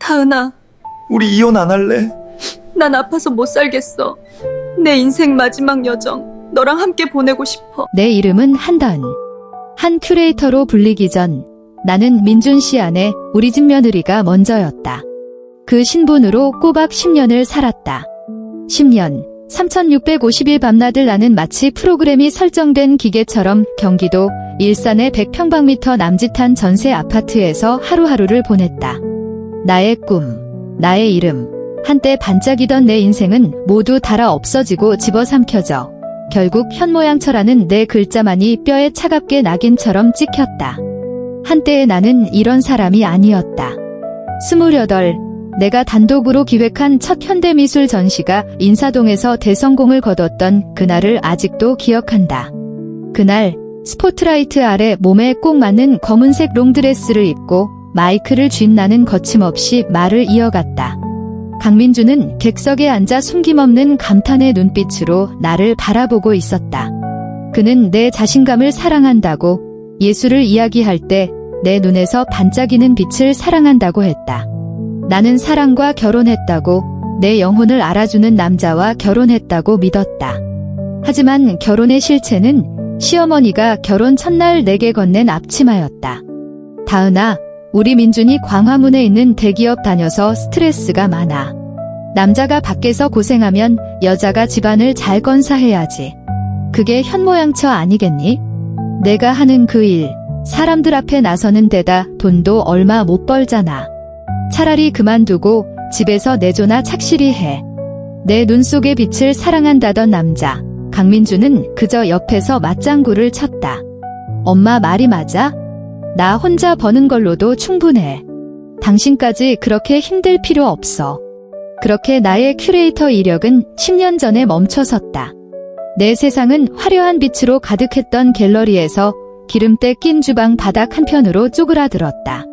다은아, 우리 이혼 안 할래? 난 아파서 못 살겠어. 내 인생 마지막 여정, 너랑 함께 보내고 싶어. 내 이름은 한다은. 한 큐레이터로 불리기 전 나는 민준 씨 안에 우리 집 며느리가 먼저였다. 그 신분으로 꼬박 10년을 살았다. 10년, 3650일 밤낮을 나는 마치 프로그램이 설정된 기계처럼 경기도 일산의 100평방미터 남짓한 전세 아파트에서 하루하루를 보냈다. 나의 꿈, 나의 이름, 한때 반짝이던 내 인생은 모두 닳아 없어지고 집어삼켜져 결국 현모양처라는 내 글자만이 뼈에 차갑게 낙인처럼 찍혔다. 한때의 나는 이런 사람이 아니었다. 28, 내가 단독으로 기획한 첫 현대미술 전시가 인사동에서 대성공을 거뒀던 그날을 아직도 기억한다. 그날 스포트라이트 아래 몸에 꼭 맞는 검은색 롱드레스를 입고 마이크를 쥔 나는 거침없이 말을 이어갔다. 강민주는 객석에 앉아 숨김없는 감탄의 눈빛으로 나를 바라보고 있었다. 그는 내 자신감을 사랑한다고, 예술을 이야기할 때 내 눈에서 반짝이는 빛을 사랑한다고 했다. 나는 사랑과 결혼했다고, 내 영혼을 알아주는 남자와 결혼했다고 믿었다. 하지만 결혼의 실체는 시어머니가 결혼 첫날 내게 건넨 앞치마였다. 다은아, 우리 민준이 광화문에 있는 대기업 다녀서 스트레스가 많아. 남자가 밖에서 고생하면 여자가 집안을 잘 건사해야지. 그게 현모양처 아니겠니? 내가 하는 그 일, 사람들 앞에 나서는 데다 돈도 얼마 못 벌잖아. 차라리 그만두고 집에서 내조나 착실히 해. 내 눈 속의 빛을 사랑한다던 남자, 강민주는 그저 옆에서 맞장구를 쳤다. 엄마 말이 맞아? 나 혼자 버는 걸로도 충분해. 당신까지 그렇게 힘들 필요 없어. 그렇게 나의 큐레이터 이력은 10년 전에 멈춰섰다. 내 세상은 화려한 빛으로 가득했던 갤러리에서 기름때 낀 주방 바닥 한편으로 쪼그라들었다.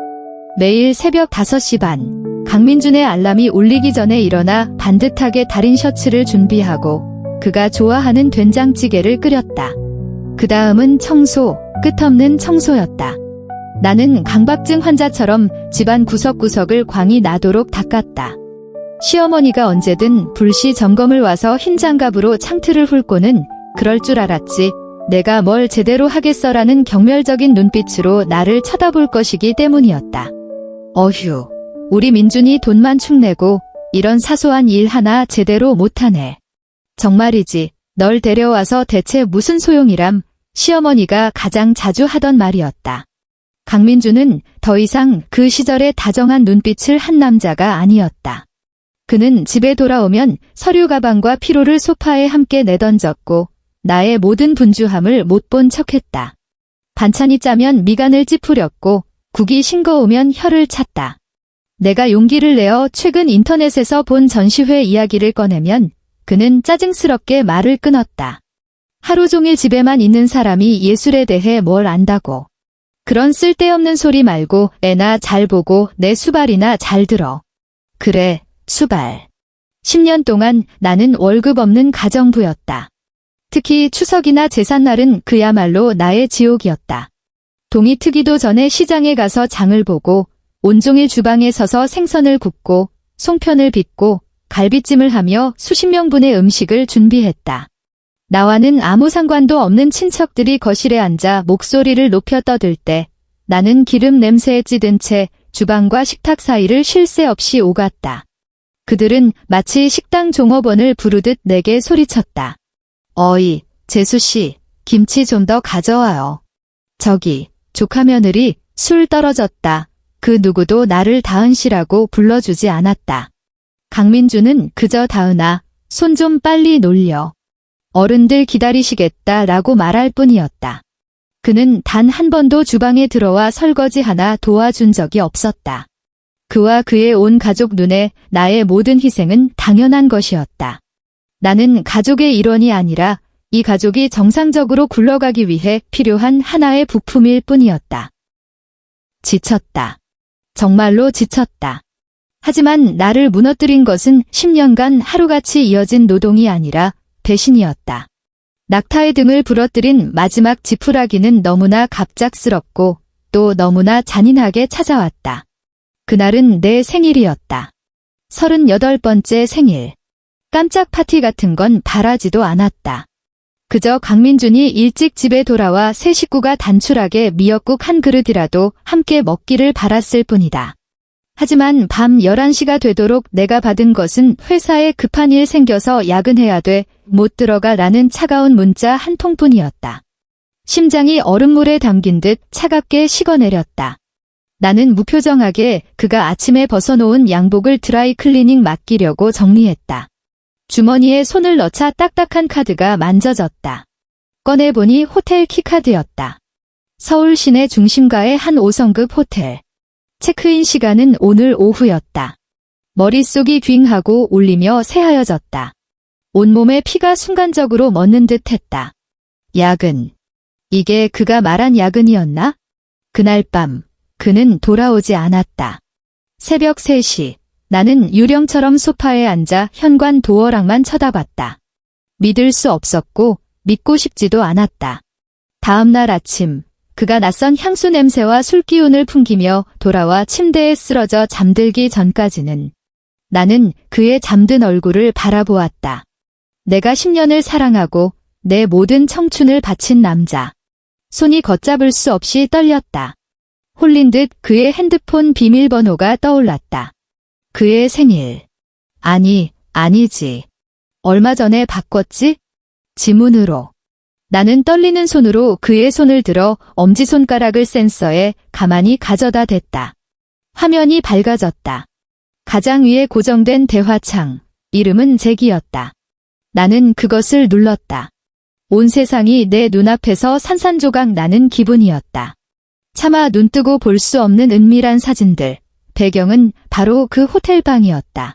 매일 새벽 5시 반, 강민준의 알람이 울리기 전에 일어나 반듯하게 다린 셔츠를 준비하고 그가 좋아하는 된장찌개를 끓였다. 그 다음은 청소, 끝없는 청소였다. 나는 강박증 환자처럼 집안 구석구석을 광이 나도록 닦았다. 시어머니가 언제든 불시 점검을 와서 흰 장갑으로 창틀을 훑고는 그럴 줄 알았지. 내가 뭘 제대로 하겠어라는 경멸적인 눈빛으로 나를 쳐다볼 것이기 때문이었다. 어휴, 우리 민준이 돈만 축내고 이런 사소한 일 하나 제대로 못하네. 정말이지, 널 데려와서 대체 무슨 소용이람, 시어머니가 가장 자주 하던 말이었다. 강민주는 더 이상 그 시절의 다정한 눈빛을 한 남자가 아니었다. 그는 집에 돌아오면 서류 가방과 피로를 소파에 함께 내던졌고 나의 모든 분주함을 못 본 척했다. 반찬이 짜면 미간을 찌푸렸고 국이 싱거우면 혀를 찼다. 내가 용기를 내어 최근 인터넷에서 본 전시회 이야기를 꺼내면 그는 짜증스럽게 말을 끊었다. 하루 종일 집에만 있는 사람이 예술에 대해 뭘 안다고. 그런 쓸데없는 소리 말고 애나 잘 보고 내 수발이나 잘 들어. 그래, 수발. 10년 동안 나는 월급 없는 가정부였다. 특히 추석이나 제삿날은 그야말로 나의 지옥이었다. 동이 트기도 전에 시장에 가서 장을 보고 온종일 주방에 서서 생선을 굽고 송편을 빚고 갈비찜을 하며 수십 명분의 음식을 준비했다. 나와는 아무 상관도 없는 친척들이 거실에 앉아 목소리를 높여 떠들 때 나는 기름 냄새에 찌든 채 주방과 식탁 사이를 쉴 새 없이 오갔다. 그들은 마치 식당 종업원을 부르듯 내게 소리쳤다. 어이, 재수씨, 김치 좀 더 가져와요. 저기, 조카 며느리, 술 떨어졌다. 그 누구도 나를 다은씨라고 불러주지 않았다. 강민주는 그저 다은아, 손 좀 빨리 놀려. 어른들 기다리시겠다라고 말할 뿐이었다. 그는 단 한 번도 주방에 들어와 설거지 하나 도와준 적이 없었다. 그와 그의 온 가족 눈에 나의 모든 희생은 당연한 것이었다. 나는 가족의 일원이 아니라 이 가족이 정상적으로 굴러가기 위해 필요한 하나의 부품일 뿐이었다. 지쳤다. 정말로 지쳤다. 하지만 나를 무너뜨린 것은 10년간 하루같이 이어진 노동이 아니라 배신이었다. 낙타의 등을 부러뜨린 마지막 지푸라기는 너무나 갑작스럽고 또 너무나 잔인하게 찾아왔다. 그날은 내 생일이었다. 38번째 생일. 깜짝 파티 같은 건 바라지도 않았다. 그저 강민준이 일찍 집에 돌아와 세 식구가 단출하게 미역국 한 그릇이라도 함께 먹기를 바랐을 뿐이다. 하지만 밤 11시가 되도록 내가 받은 것은 회사에 급한 일 생겨서 야근해야 돼, 못 들어가 라는 차가운 문자 한 통뿐이었다. 심장이 얼음물에 담긴 듯 차갑게 식어내렸다. 나는 무표정하게 그가 아침에 벗어놓은 양복을 드라이 클리닝 맡기려고 정리했다. 주머니에 손을 넣자 딱딱한 카드가 만져졌다. 꺼내보니 호텔 키카드였다. 서울 시내 중심가의 한 5성급 호텔. 체크인 시간은 오늘 오후였다. 머릿속이 휑하고 울리며 새하여졌다. 온몸에 피가 순간적으로 멎는 듯했다. 야근. 이게 그가 말한 야근이었나? 그날 밤 그는 돌아오지 않았다. 새벽 3시 나는 유령처럼 소파에 앉아 현관 도어락만 쳐다봤다. 믿을 수 없었고 믿고 싶지도 않았다. 다음 날 아침 그가 낯선 향수 냄새와 술 기운을 풍기며 돌아와 침대에 쓰러져 잠들기 전까지는 나는 그의 잠든 얼굴을 바라보았다. 내가 10년을 사랑하고 내 모든 청춘을 바친 남자. 손이 걷잡을 수 없이 떨렸다. 홀린 듯 그의 핸드폰 비밀번호가 떠올랐다. 그의 생일. 아니지. 얼마 전에 바꿨지? 지문으로. 나는 떨리는 손으로 그의 손을 들어 엄지손가락을 센서에 가만히 가져다 댔다. 화면이 밝아졌다. 가장 위에 고정된 대화창. 이름은 잭이었다. 나는 그것을 눌렀다. 온 세상이 내 눈앞에서 산산조각 나는 기분이었다. 차마 눈뜨고 볼 수 없는 은밀한 사진들. 배경은 바로 그 호텔방이었다.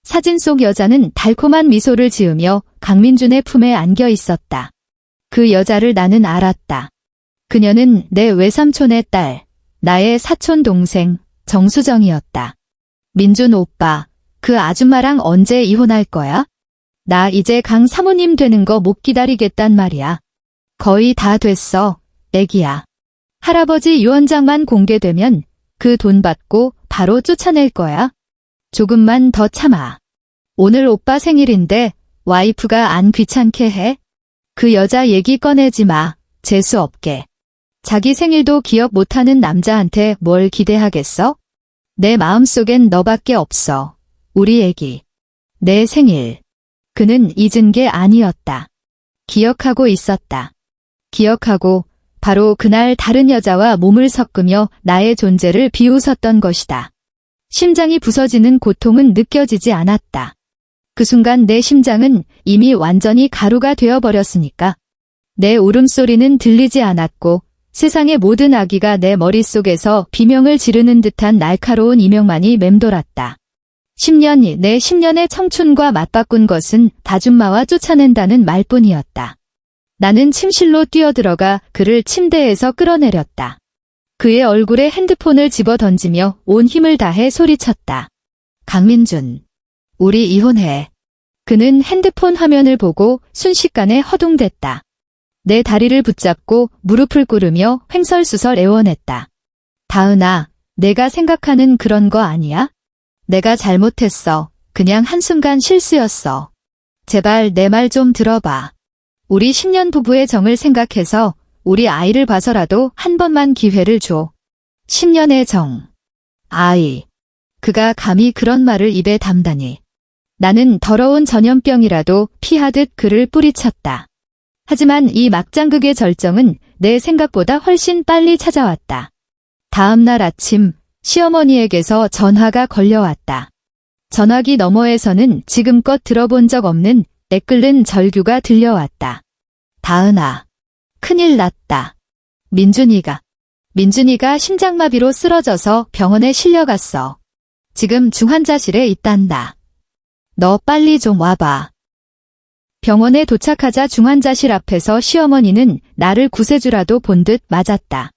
사진 속 여자는 달콤한 미소를 지으며 강민준의 품에 안겨 있었다. 그 여자를 나는 알았다. 그녀는 내 외삼촌의 딸, 나의 사촌 동생 정수정이었다. 민준 오빠, 그 아줌마랑 언제 이혼할 거야? 나 이제 강 사모님 되는 거 못 기다리겠단 말이야. 거의 다 됐어, 애기야. 할아버지 유언장만 공개되면 그 돈 받고 바로 쫓아낼 거야. 조금만 더 참아. 오늘 오빠 생일인데 와이프가 안 귀찮게 해? 그 여자 얘기 꺼내지 마. 재수 없게. 자기 생일도 기억 못하는 남자한테 뭘 기대하겠어? 내 마음속엔 너밖에 없어. 우리 애기. 내 생일. 그는 잊은 게 아니었다. 기억하고 있었다. 기억하고 바로 그날 다른 여자와 몸을 섞으며 나의 존재를 비웃었던 것이다. 심장이 부서지는 고통은 느껴지지 않았다. 그 순간 내 심장은 이미 완전히 가루가 되어버렸으니까. 내 울음소리는 들리지 않았고 세상의 모든 아기가 내 머릿속에서 비명을 지르는 듯한 날카로운 이명만이 맴돌았다. 10년이 내 10년의 청춘과 맞바꾼 것은 다줌마와 쫓아낸다는 말뿐이었다. 나는 침실로 뛰어들어가 그를 침대에서 끌어내렸다. 그의 얼굴에 핸드폰을 집어던지며 온 힘을 다해 소리쳤다. 강민준, 우리 이혼해. 그는 핸드폰 화면을 보고 순식간에 허둥댔다. 내 다리를 붙잡고 무릎을 꿇으며 횡설수설 애원했다. 다은아, 내가 생각하는 그런 거 아니야? 내가 잘못했어. 그냥 한순간 실수였어. 제발 내 말 좀 들어봐. 우리 10년 부부의 정을 생각해서 우리 아이를 봐서라도 한 번만 기회를 줘. 10년의 정. 아이. 그가 감히 그런 말을 입에 담다니. 나는 더러운 전염병이라도 피하듯 그를 뿌리쳤다. 하지만 이 막장극의 절정은 내 생각보다 훨씬 빨리 찾아왔다. 다음 날 아침 시어머니에게서 전화가 걸려왔다. 전화기 너머에서는 지금껏 들어본 적 없는 애끓는 절규가 들려왔다. 다은아, 큰일 났다. 민준이가 심장마비로 쓰러져서 병원에 실려갔어. 지금 중환자실에 있단다. 너 빨리 좀 와봐. 병원에 도착하자 중환자실 앞에서 시어머니는 나를 구세주라도 본 듯 맞았다.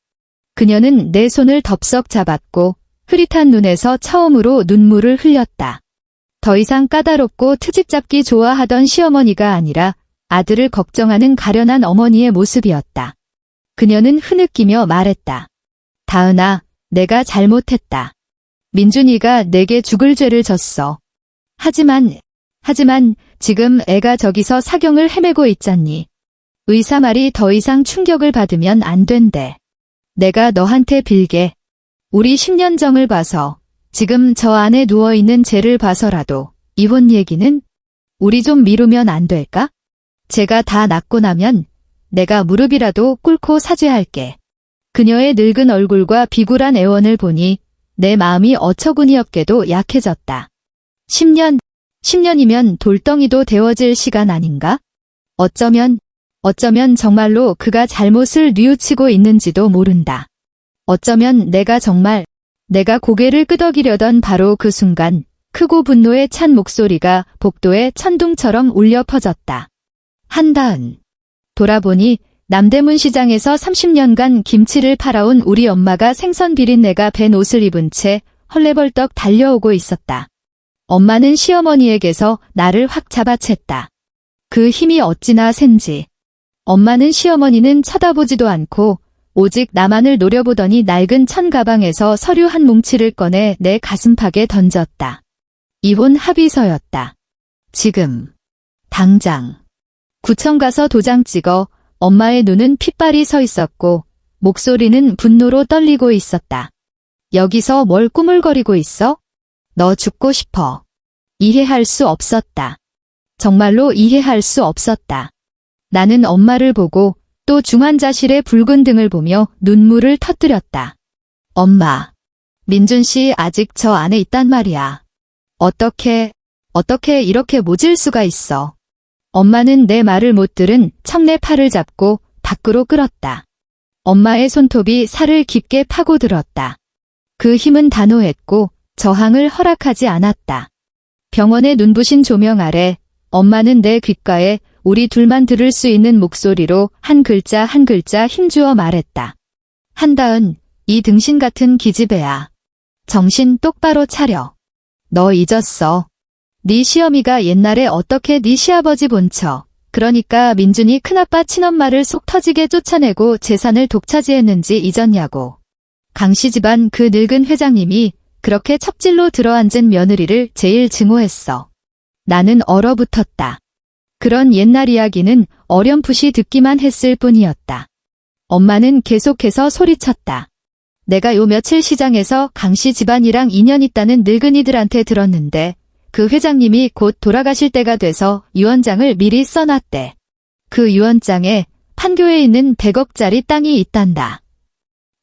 그녀는 내 손을 덥석 잡았고 흐릿한 눈에서 처음으로 눈물을 흘렸다. 더 이상 까다롭고 트집 잡기 좋아하던 시어머니가 아니라 아들을 걱정하는 가련한 어머니의 모습이었다. 그녀는 흐느끼며 말했다. 다은아, 내가 잘못했다. 민준이가 내게 죽을 죄를 졌어. 하지만 지금 애가 저기서 사경을 헤매고 있잖니. 의사 말이 더 이상 충격을 받으면 안 된대. 내가 너한테 빌게. 우리 10년 정을 봐서, 지금 저 안에 누워있는 쟤를 봐서라도 이혼 얘기는 우리 좀 미루면 안 될까? 제가 다 낫고 나면 내가 무릎이라도 꿇고 사죄할게. 그녀의 늙은 얼굴과 비굴한 애원을 보니 내 마음이 어처구니없게도 약해졌다. 10년이면 돌덩이도 데워질 시간 아닌가? 어쩌면 정말로 그가 잘못을 뉘우치고 있는지도 모른다. 어쩌면 내가 고개를 끄덕이려던 바로 그 순간 크고 분노에 찬 목소리가 복도에 천둥처럼 울려 퍼졌다. 한다은. 돌아보니 남대문 시장에서 30년간 김치를 팔아온 우리 엄마가 생선 비린내가 밴 옷을 입은 채 헐레벌떡 달려오고 있었다. 엄마는 시어머니에게서 나를 확 잡아챘다. 그 힘이 어찌나 센지. 엄마는 시어머니는 쳐다보지도 않고 오직 나만을 노려보더니 낡은 천 가방에서 서류 한 뭉치를 꺼내 내 가슴팍에 던졌다. 이혼 합의서였다. 지금. 당장. 구청 가서 도장 찍어. 엄마의 눈은 핏발이 서 있었고 목소리는 분노로 떨리고 있었다. 여기서 뭘 꾸물거리고 있어? 너 죽고 싶어. 이해할 수 없었다. 정말로 이해할 수 없었다. 나는 엄마를 보고 또 중환자실의 붉은 등을 보며 눈물을 터뜨렸다. 엄마, 민준 씨 아직 저 안에 있단 말이야. 어떻게 이렇게 모질 수가 있어. 엄마는 내 말을 못 들은 척내 팔을 잡고 밖으로 끌었다. 엄마의 손톱이 살을 깊게 파고들었다. 그 힘은 단호했고 저항을 허락하지 않았다. 병원의 눈부신 조명 아래 엄마는 내 귓가에 우리 둘만 들을 수 있는 목소리로 한 글자 한 글자 힘주어 말했다. 한다은, 이 등신 같은 기집애야. 정신 똑바로 차려. 너 잊었어. 네 시어미가 옛날에 어떻게 네 시아버지 본처, 그러니까 민준이 큰아빠 친엄마를 속 터지게 쫓아내고 재산을 독차지했는지 잊었냐고. 강씨 집안 그 늙은 회장님이 그렇게 첩질로 들어앉은 며느리를 제일 증오했어. 나는 얼어붙었다. 그런 옛날 이야기는 어렴풋이 듣기만 했을 뿐이었다. 엄마는 계속해서 소리쳤다. 내가 요 며칠 시장에서 강씨 집안이랑 인연 있다는 늙은이들한테 들었는데 그 회장님이 곧 돌아가실 때가 돼서 유언장을 미리 써놨대. 그 유언장에 판교에 있는 100억짜리 땅이 있단다.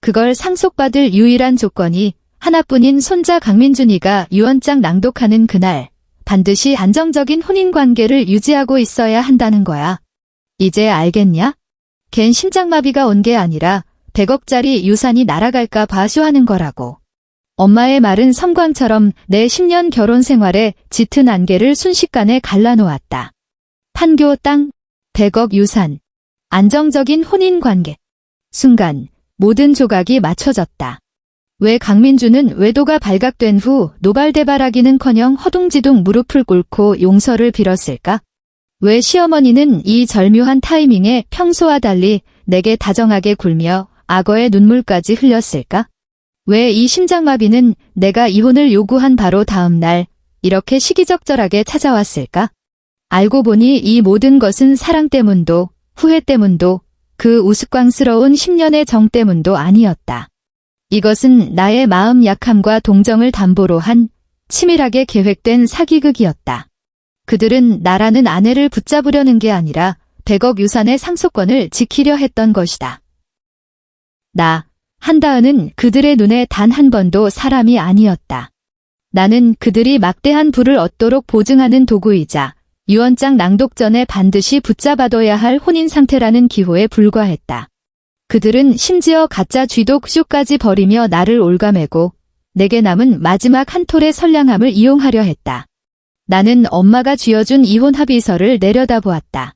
그걸 상속받을 유일한 조건이 하나뿐인 손자 강민준이가 유언장 낭독하는 그날 반드시 안정적인 혼인관계를 유지하고 있어야 한다는 거야. 이제 알겠냐? 걘 심장마비가 온 게 아니라 100억짜리 유산이 날아갈까 봐쇼하는 거라고. 엄마의 말은 섬광처럼 내 10년 결혼 생활에 짙은 안개를 순식간에 갈라놓았다. 판교 땅, 100억 유산, 안정적인 혼인관계. 순간 모든 조각이 맞춰졌다. 왜 강민주는 외도가 발각된 후 노발대발하기는커녕 허둥지둥 무릎을 꿇고 용서를 빌었을까? 왜 시어머니는 이 절묘한 타이밍에 평소와 달리 내게 다정하게 굴며 악어의 눈물까지 흘렸을까? 왜 이 심장마비는 내가 이혼을 요구한 바로 다음 날 이렇게 시기적절하게 찾아왔을까? 알고 보니 이 모든 것은 사랑 때문도 후회 때문도 그 우스꽝스러운 10년의 정 때문도 아니었다. 이것은 나의 마음 약함과 동정을 담보로 한 치밀하게 계획된 사기극이었다. 그들은 나라는 아내를 붙잡으려는 게 아니라 100억 유산의 상속권을 지키려 했던 것이다. 한다은은 그들의 눈에 단 한 번도 사람이 아니었다. 나는 그들이 막대한 부를 얻도록 보증하는 도구이자 유언장 낭독 전에 반드시 붙잡아둬야 할 혼인 상태라는 기호에 불과했다. 그들은 심지어 가짜 쥐독 쇼까지 벌이며 나를 올가매고 내게 남은 마지막 한 톨의 선량함을 이용하려 했다. 나는 엄마가 쥐어준 이혼 합의서를 내려다보았다.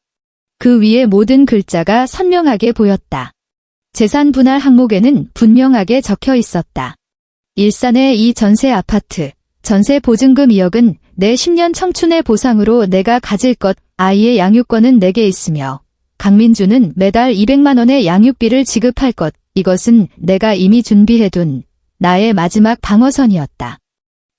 그 위에 모든 글자가 선명하게 보였다. 재산 분할 항목에는 분명하게 적혀 있었다. 일산의 이 전세 아파트, 전세 보증금 2억은 내 10년 청춘의 보상으로 내가 가질 것, 아이의 양육권은 내게 있으며 강민주는 매달 200만 원의 양육비를 지급할 것, 이것은 내가 이미 준비해둔 나의 마지막 방어선이었다.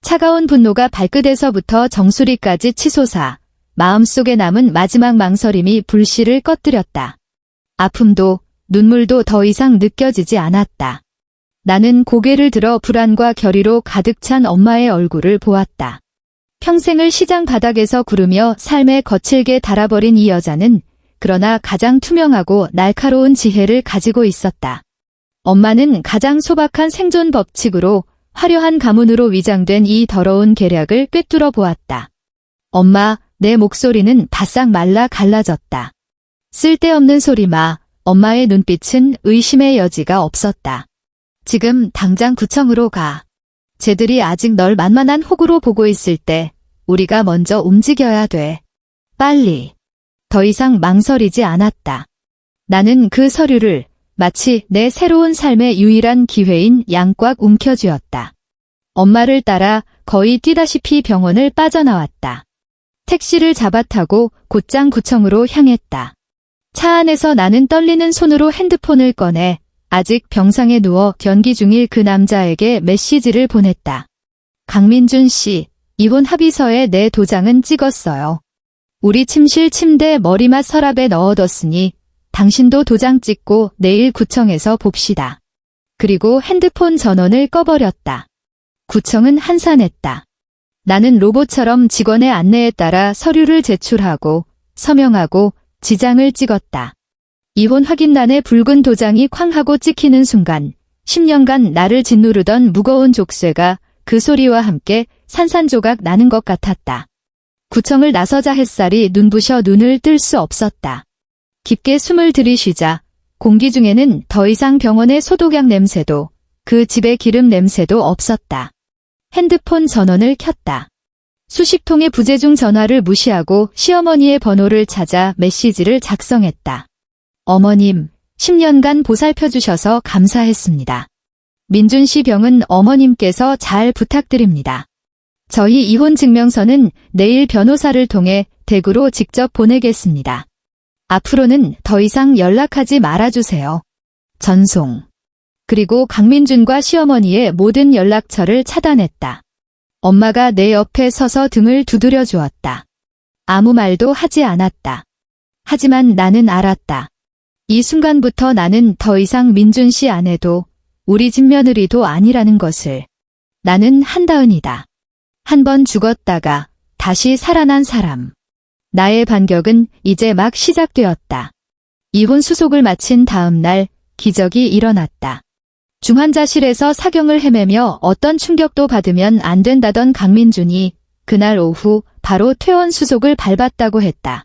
차가운 분노가 발끝에서부터 정수리까지 치솟아 마음속에 남은 마지막 망설임이 불씨를 꺼뜨렸다. 아픔도 눈물도 더 이상 느껴지지 않았다. 나는 고개를 들어 불안과 결의로 가득 찬 엄마의 얼굴을 보았다. 평생을 시장 바닥에서 구르며 삶에 거칠게 달아버린 이 여자는 그러나 가장 투명하고 날카로운 지혜를 가지고 있었다. 엄마는 가장 소박한 생존 법칙으로 화려한 가문으로 위장된 이 더러운 계략을 꿰뚫어 보았다. 엄마, 내 목소리는 바싹 말라 갈라졌다. 쓸데없는 소리 마. 엄마의 눈빛은 의심의 여지가 없었다. 지금 당장 구청으로 가. 쟤들이 아직 널 만만한 혹으로 보고 있을 때 우리가 먼저 움직여야 돼. 빨리. 더 이상 망설이지 않았다. 나는 그 서류를 마치 내 새로운 삶의 유일한 기회인 양꽉 움켜쥐었다. 엄마를 따라 거의 뛰다시피 병원을 빠져나왔다. 택시를 잡아타고 곧장 구청으로 향했다. 차 안에서 나는 떨리는 손으로 핸드폰을 꺼내 아직 병상에 누워 견기 중일 그 남자에게 메시지를 보냈다. 강민준 씨, 이혼 합의서에 내 도장은 찍었어요. 우리 침실 침대 머리맡 서랍에 넣어뒀으니 당신도 도장 찍고 내일 구청에서 봅시다. 그리고 핸드폰 전원을 꺼버렸다. 구청은 한산했다. 나는 로봇처럼 직원의 안내에 따라 서류를 제출하고 서명하고 지장을 찍었다. 이혼 확인란에 붉은 도장이 쾅 하고 찍히는 순간 10년간 나를 짓누르던 무거운 족쇄가 그 소리와 함께 산산조각 나는 것 같았다. 구청을 나서자 햇살이 눈부셔 눈을 뜰 수 없었다. 깊게 숨을 들이쉬자 공기 중에는 더 이상 병원의 소독약 냄새도 그 집의 기름 냄새도 없었다. 핸드폰 전원을 켰다. 수십 통의 부재중 전화를 무시하고 시어머니의 번호를 찾아 메시지를 작성했다. 어머님, 10년간 보살펴주셔서 감사했습니다. 민준 씨 병은 어머님께서 잘 부탁드립니다. 저희 이혼 증명서는 내일 변호사를 통해 댁으로 직접 보내겠습니다. 앞으로는 더 이상 연락하지 말아주세요. 전송. 그리고 강민준과 시어머니의 모든 연락처를 차단했다. 엄마가 내 옆에 서서 등을 두드려 주었다. 아무 말도 하지 않았다. 하지만 나는 알았다. 이 순간부터 나는 더 이상 민준 씨 아내도 우리 집 며느리도 아니라는 것을. 나는 한다은이다. 한 번 죽었다가 다시 살아난 사람. 나의 반격은 이제 막 시작되었다. 이혼 수속을 마친 다음 날 기적이 일어났다. 중환자실에서 사경을 헤매며 어떤 충격도 받으면 안 된다던 강민준이 그날 오후 바로 퇴원 수속을 밟았다고 했다.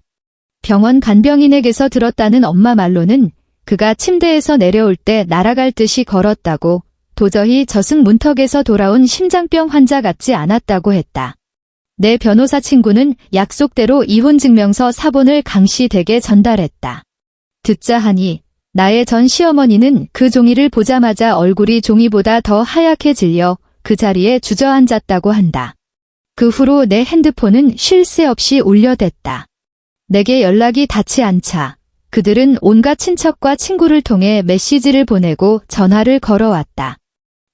병원 간병인에게서 들었다는 엄마 말로는 그가 침대에서 내려올 때 날아갈 듯이 걸었다고, 도저히 저승문턱에서 돌아온 심장병 환자 같지 않았다고 했다. 내 변호사 친구는 약속대로 이혼증명서 사본을 강씨 댁에 전달했다. 듣자 하니 나의 전 시어머니는 그 종이를 보자마자 얼굴이 종이보다 더 하얗게 질려 그 자리에 주저앉았다고 한다. 그 후로 내 핸드폰은 쉴 새 없이 울려댔다. 내게 연락이 닿지 않자 그들은 온갖 친척과 친구를 통해 메시지를 보내고 전화를 걸어왔다.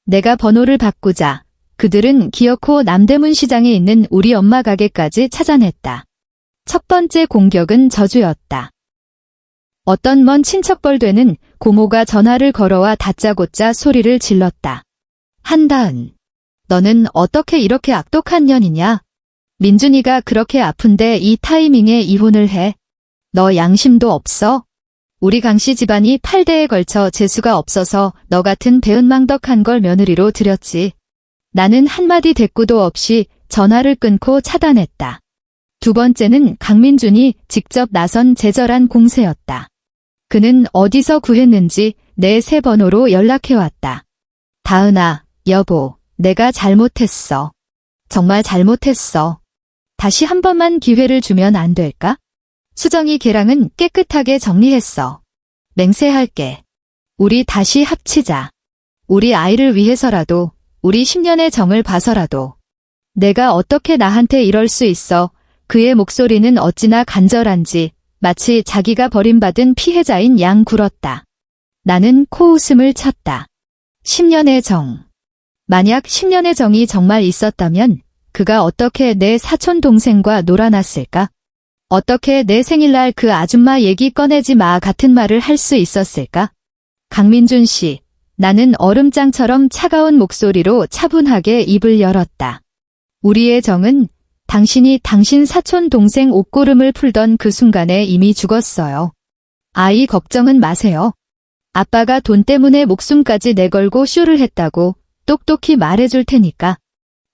내가 번호를 바꾸자 그들은 기어코 남대문 시장에 있는 우리 엄마 가게까지 찾아냈다. 첫 번째 공격은 저주였다. 어떤 먼 친척벌되는 고모가 전화를 걸어와 다짜고짜 소리를 질렀다. 한다은, 너는 어떻게 이렇게 악독한 년이냐? 민준이가 그렇게 아픈데 이 타이밍에 이혼을 해? 너 양심도 없어? 우리 강씨 집안이 8대에 걸쳐 재수가 없어서 너 같은 배은망덕한 걸 며느리로 들였지. 나는 한마디 대꾸도 없이 전화를 끊고 차단했다. 두 번째는 강민준이 직접 나선 제절한 공세였다. 그는 어디서 구했는지 내 새 번호로 연락해왔다. 다은아, 여보, 내가 잘못했어. 정말 잘못했어. 다시 한 번만 기회를 주면 안 될까? 수정이 걔랑은 깨끗하게 정리했어. 맹세할게. 우리 다시 합치자. 우리 아이를 위해서라도, 우리 10년의 정을 봐서라도. 내가 어떻게 나한테 이럴 수 있어? 그의 목소리는 어찌나 간절한지 마치 자기가 버림받은 피해자인 양 굴었다. 나는 코웃음을 쳤다. 10년의 정. 만약 10년의 정이 정말 있었다면 그가 어떻게 내 사촌 동생과 놀아났을까? 어떻게 내 생일날 그 아줌마 얘기 꺼내지 마 같은 말을 할 수 있었을까? 강민준 씨, 나는 얼음장처럼 차가운 목소리로 차분하게 입을 열었다. 우리의 정은 당신이 당신 사촌 동생 옷고름을 풀던 그 순간에 이미 죽었어요. 아이 걱정은 마세요. 아빠가 돈 때문에 목숨까지 내걸고 쇼를 했다고 똑똑히 말해줄 테니까.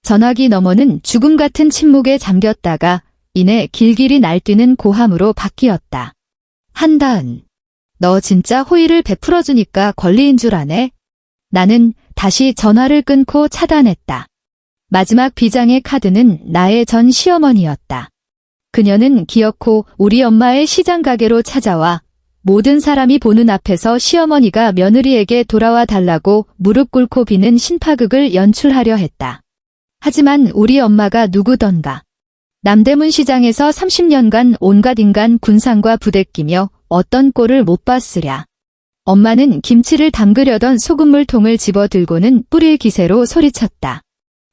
전화기 너머는 죽음 같은 침묵에 잠겼다가 이내 길길이 날뛰는 고함으로 바뀌었다. 한다은, 너 진짜 호의를 베풀어주니까 권리인 줄 아네? 나는 다시 전화를 끊고 차단했다. 마지막 비장의 카드는 나의 전 시어머니였다. 그녀는 기어코 우리 엄마의 시장 가게로 찾아와 모든 사람이 보는 앞에서 시어머니가 며느리에게 돌아와 달라고 무릎 꿇고 비는 신파극을 연출하려 했다. 하지만 우리 엄마가 누구던가. 남대문 시장에서 30년간 온갖 인간 군상과 부대끼며 어떤 꼴을 못 봤으랴. 엄마는 김치를 담그려던 소금물통을 집어들고는 뿌릴 기세로 소리쳤다.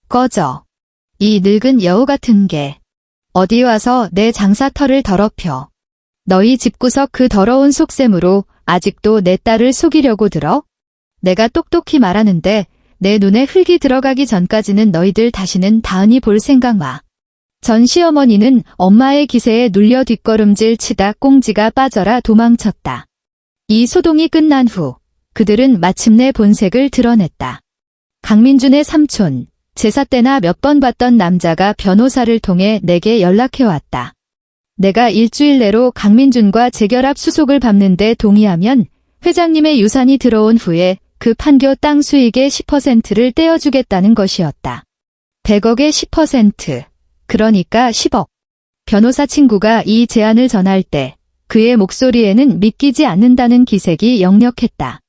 꺼져. 이 늙은 여우 같은 게. 어디 와서 내 장사터를 더럽혀. 너희 집구석 그 더러운 속셈으로 아직도 내 딸을 속이려고 들어? 내가 똑똑히 말하는데 내 눈에 흙이 들어가기 전까지는 너희들 다시는 다은이 볼 생각 마. 전 시어머니는 엄마의 기세에 눌려 뒷걸음질 치다 꽁지가 빠져라 도망쳤다. 이 소동이 끝난 후 그들은 마침내 본색을 드러냈다. 강민준의 삼촌, 제사 때나 몇 번 봤던 남자가 변호사를 통해 내게 연락해왔다. 내가 일주일 내로 강민준과 재결합 수속을 밟는데 동의하면 회장님의 유산이 들어온 후에 그 판교 땅 수익의 10%를 떼어주겠다는 것이었다. 100억의 10%, 그러니까 10억. 변호사 친구가 이 제안을 전할 때 그의 목소리에는 믿기지 않는다는 기색이 역력했다.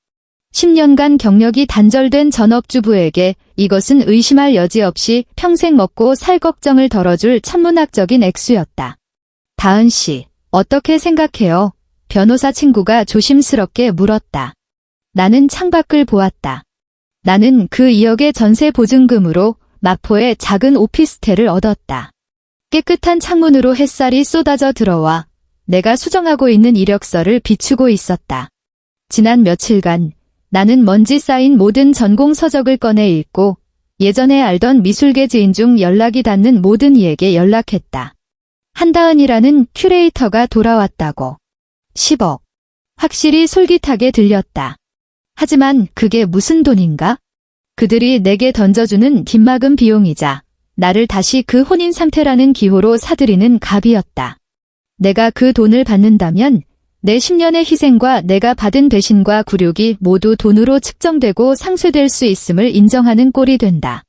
10년간 경력이 단절된 전업주부에게 이것은 의심할 여지 없이 평생 먹고 살 걱정을 덜어줄 천문학적인 액수였다. 다은 씨, 어떻게 생각해요? 변호사 친구가 조심스럽게 물었다. 나는 창밖을 보았다. 나는 그 2억의 전세 보증금으로 마포의 작은 오피스텔을 얻었다. 깨끗한 창문으로 햇살이 쏟아져 들어와 내가 수정하고 있는 이력서를 비추고 있었다. 지난 며칠간 나는 먼지 쌓인 모든 전공 서적을 꺼내 읽고 예전에 알던 미술계 지인 중 연락이 닿는 모든 이에게 연락했다. 한다은이라는 큐레이터가 돌아왔다고. 10억. 확실히 솔깃하게 들렸다. 하지만 그게 무슨 돈인가? 그들이 내게 던져주는 뒷막음 비용이자 나를 다시 그 혼인 상태라는 기호로 사들이는 갑이었다. 내가 그 돈을 받는다면 내 10년의 희생과 내가 받은 배신과 굴욕이 모두 돈으로 측정되고 상쇄될 수 있음을 인정하는 꼴이 된다.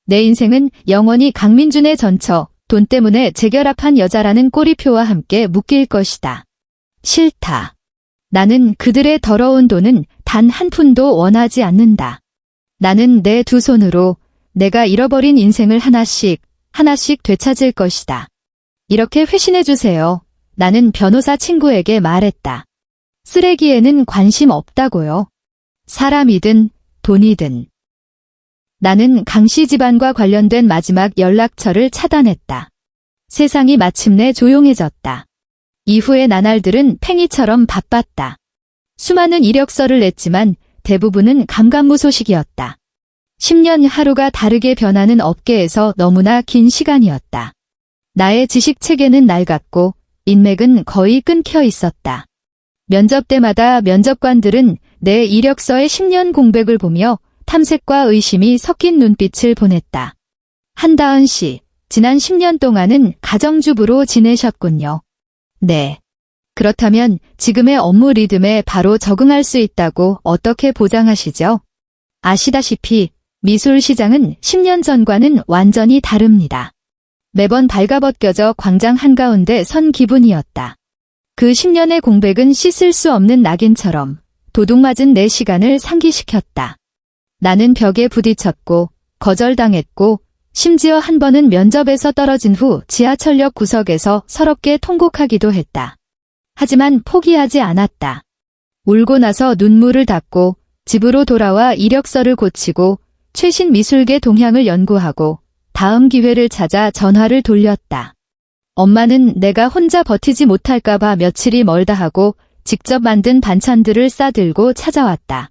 내 인생은 영원히 강민준의 전처, 돈 때문에 재결합한 여자라는 꼬리표와 함께 묶일 것이다. 싫다. 나는 그들의 더러운 돈은 단 한 푼도 원하지 않는다. 나는 내 두 손으로 내가 잃어버린 인생을 하나씩 되찾을 것이다. 이렇게 회신해주세요. 나는 변호사 친구에게 말했다. 쓰레기에는 관심 없다고요. 사람이든 돈이든. 나는 강씨 집안과 관련된 마지막 연락처를 차단했다. 세상이 마침내 조용해졌다. 이후의 나날들은 팽이처럼 바빴다. 수많은 이력서를 냈지만 대부분은 감감무소식이었다. 10년 하루가 다르게 변하는 업계에서 너무나 긴 시간이었다. 나의 지식 체계는 낡았고 인맥은 거의 끊겨 있었다. 면접 때마다 면접관들은 내 이력서의 10년 공백을 보며 탐색과 의심이 섞인 눈빛을 보냈다. 한다은 씨, 지난 10년 동안은 가정주부로 지내셨군요. 네. 그렇다면 지금의 업무 리듬에 바로 적응할 수 있다고 어떻게 보장하시죠? 아시다시피 미술 시장은 10년 전과는 완전히 다릅니다. 매번 발가벗겨져 광장 한가운데 선 기분이었다. 그 10년의 공백은 씻을 수 없는 낙인처럼 도둑맞은 내 시간을 상기시켰다. 나는 벽에 부딪혔고 거절당했고 심지어 한 번은 면접에서 떨어진 후 지하철역 구석에서 서럽게 통곡하기도 했다. 하지만 포기하지 않았다. 울고 나서 눈물을 닦고 집으로 돌아와 이력서를 고치고 최신 미술계 동향을 연구하고 다음 기회를 찾아 전화를 돌렸다. 엄마는 내가 혼자 버티지 못할까봐 며칠이 멀다 하고 직접 만든 반찬들을 싸들고 찾아왔다.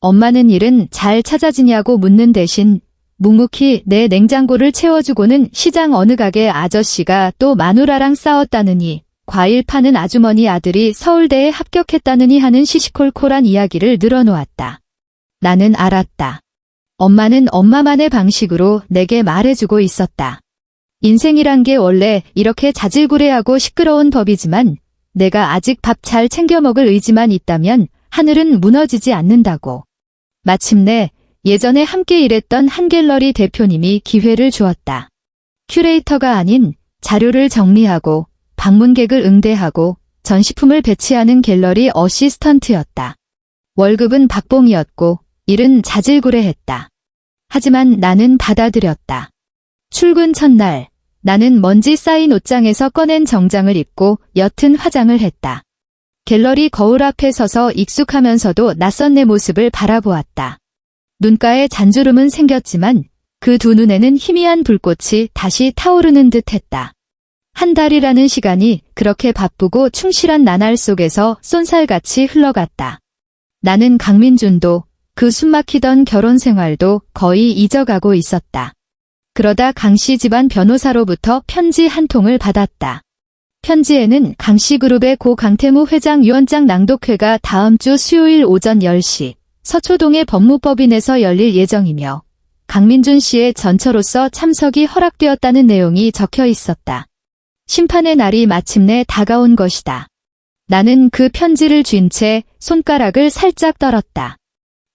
엄마는 일은 잘 찾아지냐고 묻는 대신 묵묵히 내 냉장고를 채워주고는 시장 어느 가게 아저씨가 또 마누라랑 싸웠다느니 과일 파는 아주머니 아들이 서울대에 합격했다느니 하는 시시콜콜한 이야기를 늘어놓았다. 나는 알았다. 엄마는 엄마만의 방식으로 내게 말해주고 있었다. 인생이란 게 원래 이렇게 자질구레하고 시끄러운 법이지만 내가 아직 밥 잘 챙겨 먹을 의지만 있다면 하늘은 무너지지 않는다고. 마침내 예전에 함께 일했던 한 갤러리 대표님이 기회를 주었다. 큐레이터가 아닌 자료를 정리하고 방문객을 응대하고 전시품을 배치하는 갤러리 어시스턴트였다. 월급은 박봉이었고 일은 자질구레했다. 하지만 나는 받아들였다. 출근 첫날 나는 먼지 쌓인 옷장에서 꺼낸 정장을 입고 옅은 화장을 했다. 갤러리 거울 앞에 서서 익숙하면서도 낯선 내 모습을 바라보았다. 눈가에 잔주름은 생겼지만 그 두 눈에는 희미한 불꽃이 다시 타오르는 듯 했다. 한 달이라는 시간이 그렇게 바쁘고 충실한 나날 속에서 쏜살같이 흘러갔다. 나는 강민준도 그 숨막히던 결혼 생활도 거의 잊어가고 있었다. 그러다 강씨 집안 변호사로부터 편지 한 통을 받았다. 편지에는 강씨 그룹의 고 강태무 회장 유언장 낭독회가 다음 주 수요일 오전 10시 서초동의 법무법인에서 열릴 예정이며 강민준 씨의 전처로서 참석이 허락되었다는 내용이 적혀 있었다. 심판의 날이 마침내 다가온 것이다. 나는 그 편지를 쥔 채 손가락을 살짝 떨었다.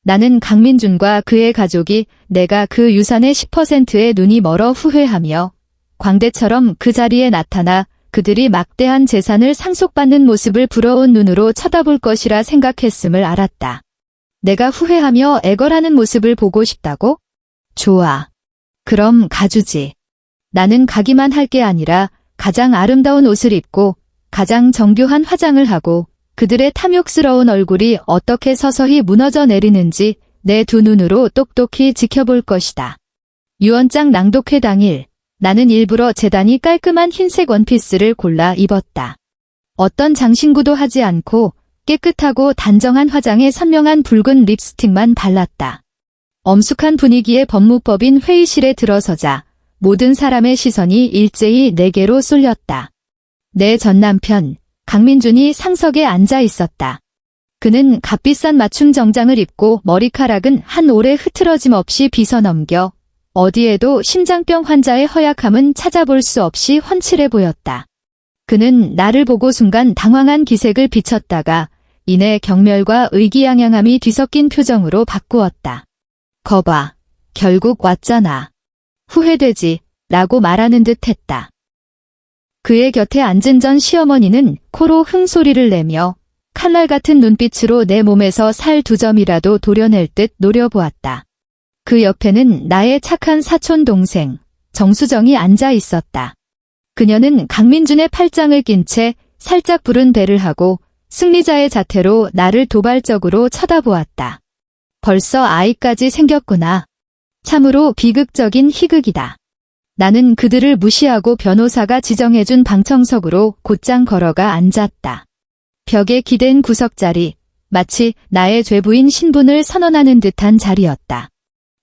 나는 강민준과 그의 가족이 내가 그 유산의 10%에 눈이 멀어 후회하며 광대처럼 그 자리에 나타나 그들이 막대한 재산을 상속받는 모습을 부러운 눈으로 쳐다볼 것이라 생각했음을 알았다. 내가 후회하며 애걸하는 모습을 보고 싶다고? 좋아. 그럼 가주지. 나는 가기만 할 게 아니라 가장 아름다운 옷을 입고 가장 정교한 화장을 하고 그들의 탐욕스러운 얼굴이 어떻게 서서히 무너져 내리는지 내 두 눈으로 똑똑히 지켜볼 것이다. 유언장 낭독회 당일 나는 일부러 재단이 깔끔한 흰색 원피스를 골라 입었다. 어떤 장신구도 하지 않고 깨끗하고 단정한 화장에 선명한 붉은 립스틱만 발랐다. 엄숙한 분위기의 법무법인 회의실에 들어서자 모든 사람의 시선이 일제히 내게로 쏠렸다. 내 전 남편 강민준이 상석에 앉아 있었다. 그는 값비싼 맞춤 정장을 입고 머리카락은 한 올에 흐트러짐 없이 빗어넘겨 어디에도 심장병 환자의 허약함은 찾아볼 수 없이 훤칠해 보였다. 그는 나를 보고 순간 당황한 기색을 비쳤다가 이내 경멸과 의기양양함이 뒤섞인 표정으로 바꾸었다. 거봐, 결국 왔잖아. 후회되지, 라고 말하는 듯 했다. 그의 곁에 앉은 전 시어머니는 코로 흥소리를 내며 칼날 같은 눈빛으로 내 몸에서 살 두 점이라도 도려낼 듯 노려보았다. 그 옆에는 나의 착한 사촌 동생 정수정이 앉아 있었다. 그녀는 강민준의 팔짱을 낀 채 살짝 부른 배를 하고 승리자의 자태로 나를 도발적으로 쳐다보았다. 벌써 아이까지 생겼구나. 참으로 비극적인 희극이다. 나는 그들을 무시하고 변호사가 지정해준 방청석으로 곧장 걸어가 앉았다. 벽에 기댄 구석자리, 마치 나의 죄부인 신분을 선언하는 듯한 자리였다.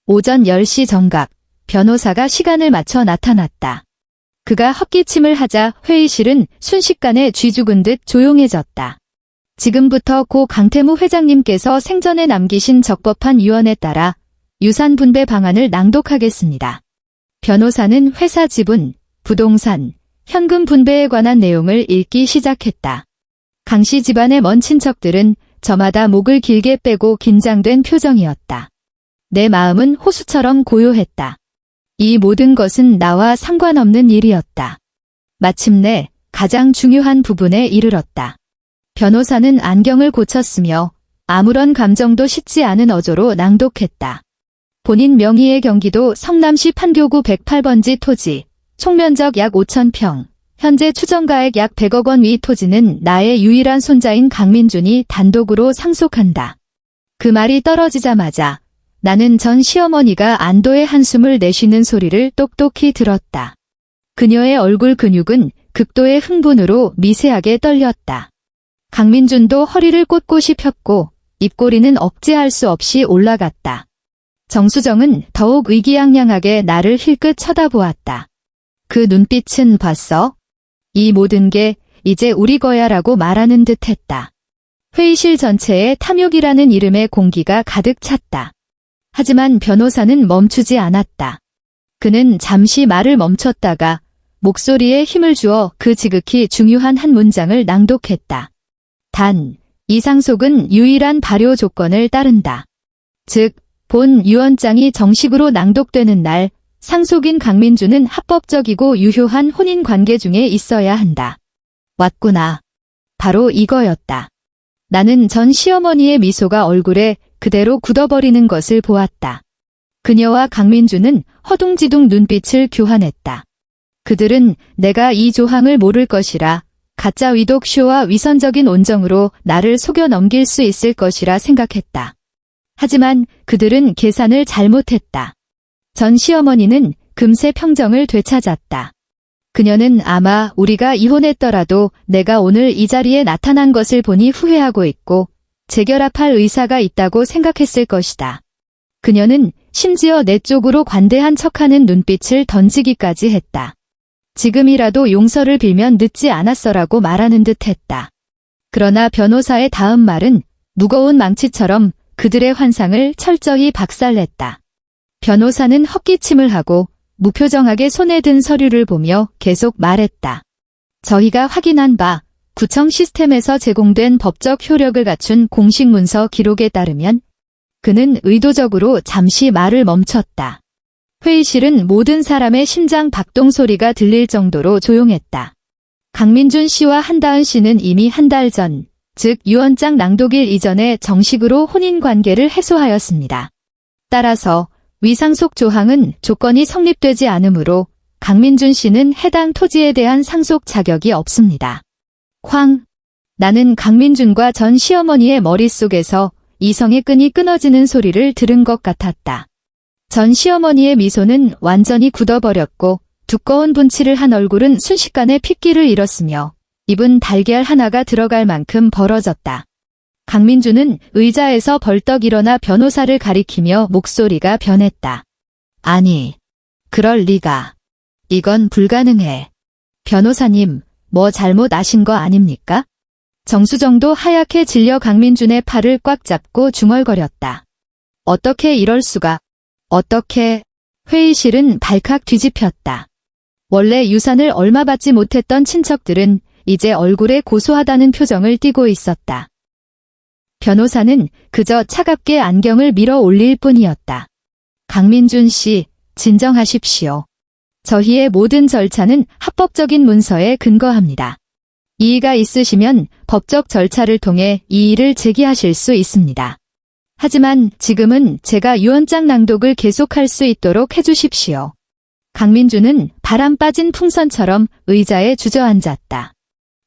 오전 10시 정각, 변호사가 시간을 맞춰 나타났다. 그가 헛기침을 하자 회의실은 순식간에 쥐 죽은 듯 조용해졌다. 지금부터 고 강태무 회장님께서 생전에 남기신 적법한 유언에 따라 유산 분배 방안을 낭독하겠습니다. 변호사는 회사 지분, 부동산, 현금 분배에 관한 내용을 읽기 시작했다. 강씨 집안의 먼 친척들은 저마다 목을 길게 빼고 긴장된 표정이었다. 내 마음은 호수처럼 고요했다. 이 모든 것은 나와 상관없는 일이었다. 마침내 가장 중요한 부분에 이르렀다. 변호사는 안경을 고쳤으며 아무런 감정도 싣지 않은 어조로 낭독했다. 본인 명의의 경기도 성남시 판교구 108번지 토지, 총면적 약 5,000평, 현재 추정가액 약 100억 원 위 토지는 나의 유일한 손자인 강민준이 단독으로 상속한다. 그 말이 떨어지자마자 나는 전 시어머니가 안도의 한숨을 내쉬는 소리를 똑똑히 들었다. 그녀의 얼굴 근육은 극도의 흥분으로 미세하게 떨렸다. 강민준도 허리를 꼿꼿이 폈고 입꼬리는 억제할 수 없이 올라갔다. 정수정은 더욱 의기양양하게 나를 힐끗 쳐다보았다. 그 눈빛은 봤어? 이 모든 게 이제 우리 거야라고 말하는 듯 했다. 회의실 전체에 탐욕이라는 이름의 공기가 가득 찼다. 하지만 변호사는 멈추지 않았다. 그는 잠시 말을 멈췄다가 목소리에 힘을 주어 그 지극히 중요한 한 문장을 낭독했다. 단, 이 상속은 유일한 발효 조건을 따른다. 즉, 본 유언장이 정식으로 낭독되는 날, 상속인 강민주는 합법적이고 유효한 혼인 관계 중에 있어야 한다. 왔구나. 바로 이거였다. 나는 전 시어머니의 미소가 얼굴에 그대로 굳어버리는 것을 보았다. 그녀와 강민주는 허둥지둥 눈빛을 교환했다. 그들은 내가 이 조항을 모를 것이라, 가짜 위독쇼와 위선적인 온정으로 나를 속여 넘길 수 있을 것이라 생각했다. 하지만 그들은 계산을 잘못했다. 전 시어머니는 금세 평정을 되찾았다. 그녀는 아마 우리가 이혼했더라도 내가 오늘 이 자리에 나타난 것을 보니 후회하고 있고 재결합할 의사가 있다고 생각했을 것이다. 그녀는 심지어 내 쪽으로 관대한 척하는 눈빛을 던지기까지 했다. 지금이라도 용서를 빌면 늦지 않았어라고 말하는 듯 했다. 그러나 변호사의 다음 말은 무거운 망치처럼 그들의 환상을 철저히 박살냈다. 변호사는 헛기침을 하고 무표정하게 손에 든 서류를 보며 계속 말했다. 저희가 확인한 바 구청 시스템에서 제공된 법적 효력을 갖춘 공식 문서 기록에 따르면 그는 의도적으로 잠시 말을 멈췄다. 회의실은 모든 사람의 심장 박동 소리가 들릴 정도로 조용했다. 강민준 씨와 한다은 씨는 이미 한 달 전, 즉 유언장 낭독일 이전에 정식으로 혼인 관계를 해소하였습니다. 따라서 위상속 조항은 조건이 성립되지 않으므로 강민준 씨는 해당 토지에 대한 상속 자격이 없습니다. 쾅! 나는 강민준과 전 시어머니의 머릿속에서 이성의 끈이 끊어지는 소리를 들은 것 같았다. 전 시어머니의 미소는 완전히 굳어버렸고 두꺼운 분칠을 한 얼굴은 순식간에 핏기를 잃었으며 입은 달걀 하나가 들어갈 만큼 벌어졌다. 강민주는 의자에서 벌떡 일어나 변호사를 가리키며 목소리가 변했다. 아니, 그럴 리가. 이건 불가능해. 변호사님, 뭐 잘못 아신 거 아닙니까? 정수정도 하얗게 질려 강민준의 팔을 꽉 잡고 중얼거렸다. 어떻게 이럴 수가. 어떻게. 회의실은 발칵 뒤집혔다. 원래 유산을 얼마 받지 못했던 친척들은 이제 얼굴에 고소하다는 표정을 띠고 있었다. 변호사는 그저 차갑게 안경을 밀어 올릴 뿐이었다. 강민준 씨, 진정하십시오. 저희의 모든 절차는 합법적인 문서에 근거합니다. 이의가 있으시면 법적 절차를 통해 이의를 제기하실 수 있습니다. 하지만 지금은 제가 유언장 낭독을 계속할 수 있도록 해주십시오. 강민주는 바람 빠진 풍선처럼 의자에 주저앉았다.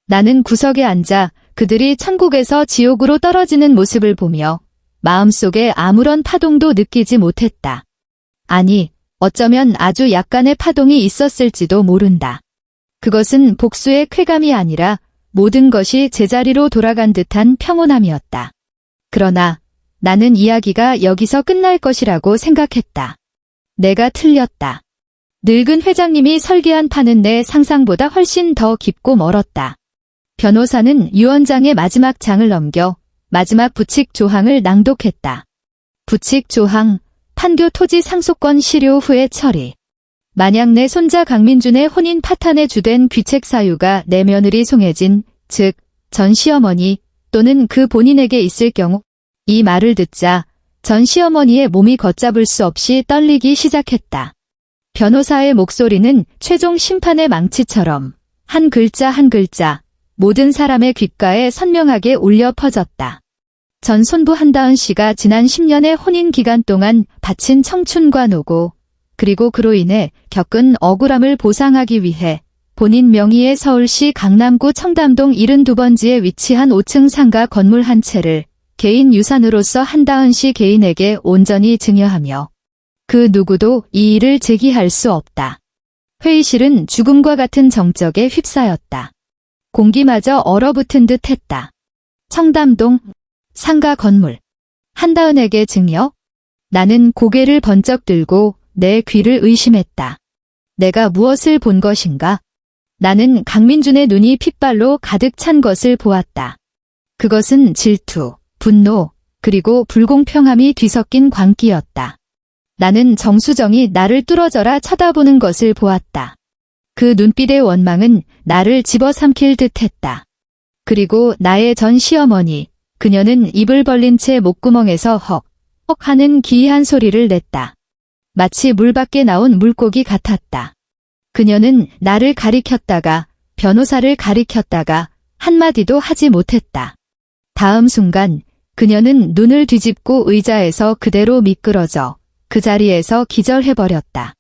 나는 구석에 앉아 그들이 천국에서 지옥으로 떨어지는 모습을 보며 마음속에 아무런 파동도 느끼지 못했다. 아니, 어쩌면 아주 약간의 파동이 있었을지도 모른다. 그것은 복수의 쾌감이 아니라 모든 것이 제자리로 돌아간 듯한 평온함이었다. 그러나 나는 이야기가 여기서 끝날 것이라고 생각했다. 내가 틀렸다. 늙은 회장님이 설계한 판은 내 상상보다 훨씬 더 깊고 멀었다. 변호사는 유언장의 마지막 장을 넘겨 마지막 부칙 조항을 낭독했다. 부칙 조항, 판교 토지 상속권 실효 후의 처리. 만약 내 손자 강민준의 혼인 파탄에 주된 귀책 사유가 내 며느리 송혜진, 즉 전 시어머니 또는 그 본인에게 있을 경우, 이 말을 듣자 전 시어머니의 몸이 걷잡을 수 없이 떨리기 시작했다. 변호사의 목소리는 최종 심판의 망치처럼 한 글자 한 글자 모든 사람의 귓가에 선명하게 울려 퍼졌다. 전 손부 한다은 씨가 지난 10년의 혼인 기간 동안 바친 청춘과 노고, 그리고 그로 인해 겪은 억울함을 보상하기 위해 본인 명의의 서울시 강남구 청담동 72번지에 위치한 5층 상가 건물 한 채를 개인 유산으로서 한다은 씨 개인에게 온전히 증여하며 그 누구도 이 일을 제기할 수 없다. 회의실은 죽음과 같은 정적에 휩싸였다. 공기마저 얼어붙은 듯 했다. 청담동 상가 건물. 한다은에게 증여? 나는 고개를 번쩍 들고 내 귀를 의심했다. 내가 무엇을 본 것인가? 나는 강민준의 눈이 핏발로 가득 찬 것을 보았다. 그것은 질투, 분노, 그리고 불공평함이 뒤섞인 광기였다. 나는 정수정이 나를 뚫어져라 쳐다보는 것을 보았다. 그 눈빛의 원망은 나를 집어삼킬 듯했다. 그리고 나의 전 시어머니, 그녀는 입을 벌린 채 목구멍에서 헉 하는 기이한 소리를 냈다. 마치 물 밖에 나온 물고기 같았다. 그녀는 나를 가리켰다가 변호사를 가리켰다가 한마디도 하지 못했다. 다음 순간 그녀는 눈을 뒤집고 의자에서 그대로 미끄러져 그 자리에서 기절해버렸다.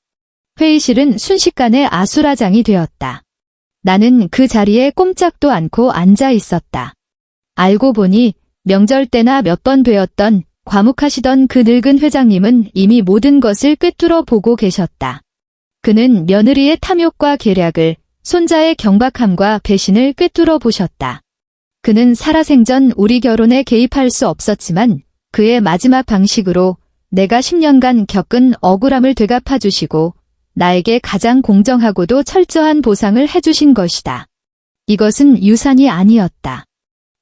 회의실은 순식간에 아수라장이 되었다. 나는 그 자리에 꼼짝도 않고 앉아 있었다. 알고 보니 명절 때나 몇 번 뵈었던 과묵하시던 그 늙은 회장님은 이미 모든 것을 꿰뚫어 보고 계셨다. 그는 며느리의 탐욕과 계략을, 손자의 경박함과 배신을 꿰뚫어 보셨다. 그는 살아생전 우리 결혼에 개입할 수 없었지만 그의 마지막 방식으로 내가 10년간 겪은 억울함을 되갚아 주시고 나에게 가장 공정하고도 철저한 보상을 해주신 것이다. 이것은 유산이 아니었다.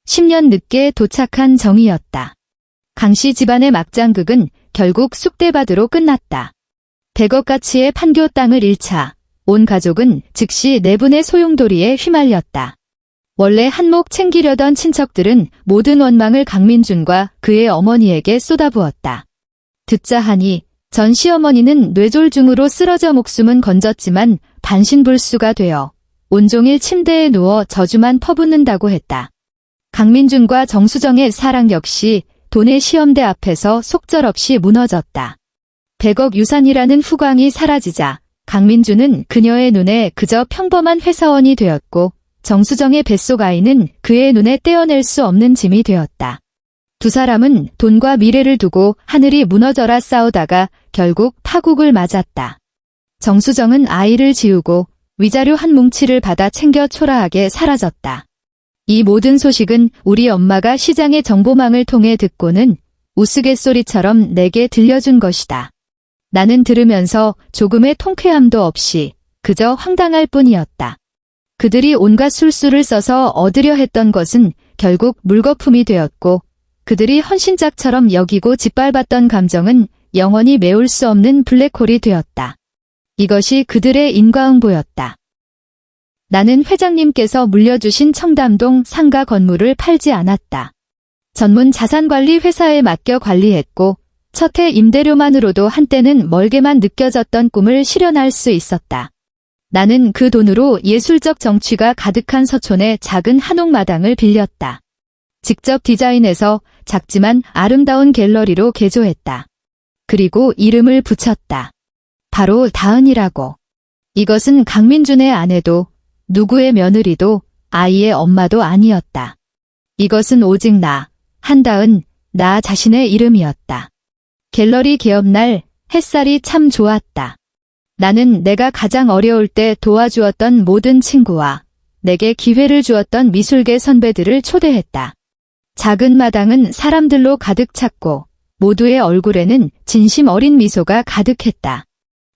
10년 늦게 도착한 정의였다. 강씨 집안의 막장극은 결국 쑥대밭으로 끝났다. 100억 가치의 판교 땅을 잃자 온 가족은 즉시 내분의 소용돌이에 휘말렸다. 원래 한몫 챙기려던 친척들은 모든 원망을 강민준과 그의 어머니에게 쏟아부었다. 듣자 하니 전 시어머니는 뇌졸중으로 쓰러져 목숨은 건졌지만 반신불수가 되어 온종일 침대에 누워 저주만 퍼붓는다고 했다. 강민준과 정수정의 사랑 역시 돈의 시험대 앞에서 속절없이 무너졌다. 100억 유산이라는 후광이 사라지자 강민준은 그녀의 눈에 그저 평범한 회사원이 되었고 정수정의 뱃속 아이는 그의 눈에 떼어낼 수 없는 짐이 되었다. 두 사람은 돈과 미래를 두고 하늘이 무너져라 싸우다가 결국 파국을 맞았다. 정수정은 아이를 지우고 위자료 한 뭉치를 받아 챙겨 초라하게 사라졌다. 이 모든 소식은 우리 엄마가 시장의 정보망을 통해 듣고는 우스갯소리처럼 내게 들려준 것이다. 나는 들으면서 조금의 통쾌함도 없이 그저 황당할 뿐이었다. 그들이 온갖 술수를 써서 얻으려 했던 것은 결국 물거품이 되었고 그들이 헌신짝처럼 여기고 짓밟았던 감정은 영원히 메울 수 없는 블랙홀이 되었다. 이것이 그들의 인과응보였다. 나는 회장님께서 물려주신 청담동 상가 건물을 팔지 않았다. 전문 자산관리 회사에 맡겨 관리했고 첫 해 임대료만으로도 한때는 멀게만 느껴졌던 꿈을 실현할 수 있었다. 나는 그 돈으로 예술적 정취가 가득한 서촌의 작은 한옥마당을 빌렸다. 직접 디자인해서 작지만 아름다운 갤러리로 개조했다. 그리고 이름을 붙였다. 바로 다은이라고. 이것은 강민준의 아내도 누구의 며느리도 아이의 엄마도 아니었다. 이것은 오직 나, 한다은, 나 자신의 이름이었다. 갤러리 개업날 햇살이 참 좋았다. 나는 내가 가장 어려울 때 도와주었던 모든 친구와 내게 기회를 주었던 미술계 선배들을 초대했다. 작은 마당은 사람들로 가득 찼고 모두의 얼굴에는 진심 어린 미소가 가득했다.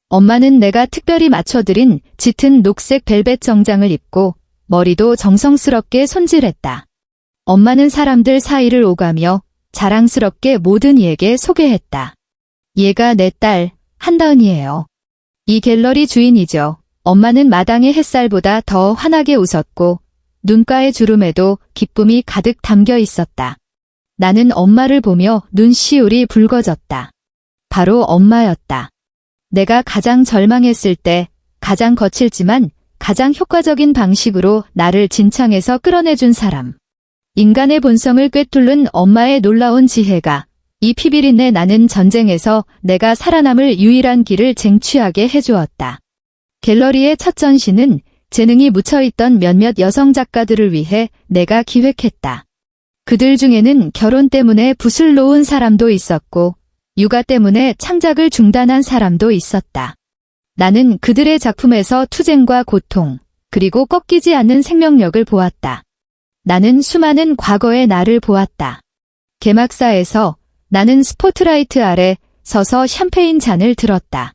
엄마는 내가 특별히 맞춰드린 짙은 녹색 벨벳 정장을 입고 머리도 정성스럽게 손질했다. 엄마는 사람들 사이를 오가며 자랑스럽게 모든 이에게 소개했다. 얘가 내 딸 한다은이에요. 이 갤러리 주인이죠. 엄마는 마당의 햇살보다 더 환하게 웃었고 눈가의 주름에도 기쁨이 가득 담겨 있었다. 나는 엄마를 보며 눈시울이 붉어졌다. 바로 엄마였다. 내가 가장 절망했을 때 가장 거칠지만 가장 효과적인 방식으로 나를 진창에서 끌어내준 사람. 인간의 본성을 꿰뚫는 엄마의 놀라운 지혜가 이 피비린내 나는 전쟁에서 내가 살아남을 유일한 길을 쟁취하게 해주었다. 갤러리의 첫 전시는 재능이 묻혀있던 몇몇 여성 작가들을 위해 내가 기획했다. 그들 중에는 결혼 때문에 붓을 놓은 사람도 있었고, 육아 때문에 창작을 중단한 사람도 있었다. 나는 그들의 작품에서 투쟁과 고통, 그리고 꺾이지 않는 생명력을 보았다. 나는 수많은 과거의 나를 보았다. 개막사에서 나는 스포트라이트 아래 서서 샴페인 잔을 들었다.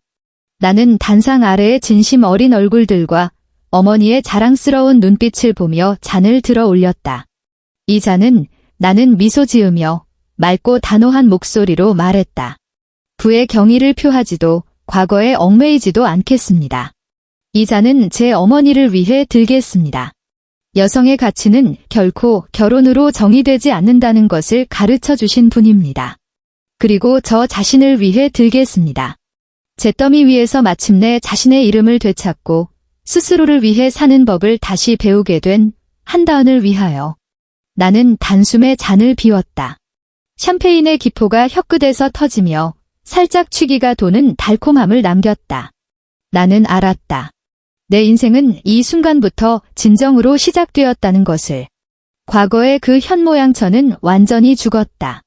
나는 단상 아래의 진심 어린 얼굴들과 어머니의 자랑스러운 눈빛을 보며 잔을 들어 올렸다. 이 잔은 나는 미소 지으며 맑고 단호한 목소리로 말했다. 부의 경의를 표하지도 과거에 얽매이지도 않겠습니다. 이 잔은 제 어머니를 위해 들겠습니다. 여성의 가치는 결코 결혼으로 정의되지 않는다는 것을 가르쳐 주신 분입니다. 그리고 저 자신을 위해 들겠습니다. 잿더미 위에서 마침내 자신의 이름을 되찾고 스스로를 위해 사는 법을 다시 배우게 된 한다은을 위하여 나는 단숨에 잔을 비웠다. 샴페인의 기포가 혀끝에서 터지며 살짝 취기가 도는 달콤함을 남겼다. 나는 알았다. 내 인생은 이 순간부터 진정으로 시작되었다는 것을. 과거의 그 현모양처는 완전히 죽었다.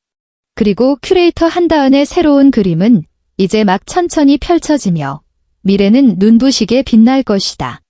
그리고 큐레이터 한다은의 새로운 그림은 이제 막 천천히 펼쳐지며 미래는 눈부시게 빛날 것이다.